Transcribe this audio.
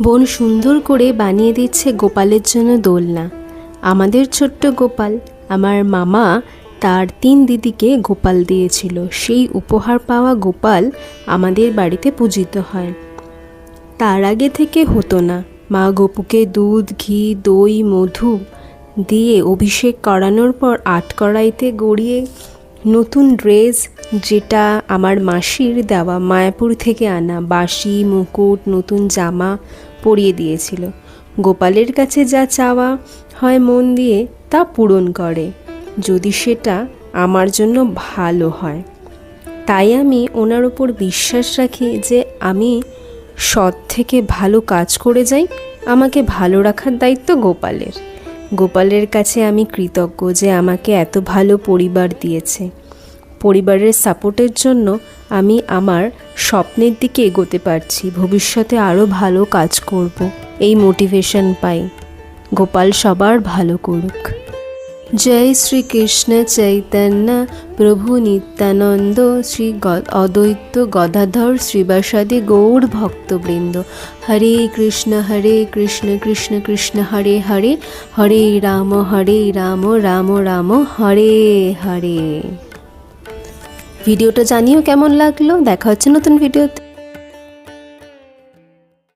বোন সুন্দর করে বানিয়ে দিচ্ছে গোপালের জন্য দোলনা। আমাদের ছোট্ট গোপাল, আমার মামা তার 3 দিদিকে গোপাল দিয়েছিল। সেই উপহার পাওয়া গোপাল আমাদের বাড়িতে পূজিত হয়। তার আগে থেকে হতো না। মা গপুকে দুধ, ঘি, দই, মধু দিয়ে অভিষেক করানোর পর 8 কড়াইতে গড়িয়ে নতুন ড্রেস, যেটা আমার মাসির দেওয়া মায়াপুর থেকে আনা বাঁশি, মুকুট, নতুন জামা পরিয়ে দিয়েছিল। গোপালের কাছে যা চাওয়া হয় মন দিয়ে তা পূরণ করে, যদি সেটা আমার জন্য ভালো হয়। তাই আমি ওনার ওপর বিশ্বাস রাখি যে আমি সৎ থেকে ভালো কাজ করে যাই। আমাকে ভালো রাখার দায়িত্ব গোপালের। গোপালের কাছে আমি কৃতজ্ঞ যে আমাকে এত ভালো পরিবার দিয়েছে। পরিবারের সাপোর্টের জন্য আমি আমার স্বপ্নের দিকে এগোতে পারছি। ভবিষ্যতে আরও ভালো কাজ করব, এই মোটিভেশন পাই। গোপাল সবার ভালো করুক। জয় শ্রীকৃষ্ণ চৈতন্য প্রভু নিত্যানন্দ শ্রী অদ্বৈত গদাধর শ্রীবাসাদি গৌর ভক্তবৃন্দ। হরে কৃষ্ণ কৃষ্ণ কৃষ্ণ হরে হরে, হরে রাম রাম রাম হরে হরে। ভিডিওটা জানিও কেমন লাগলো। দেখা হচ্ছে নতুন ভিডিওতে।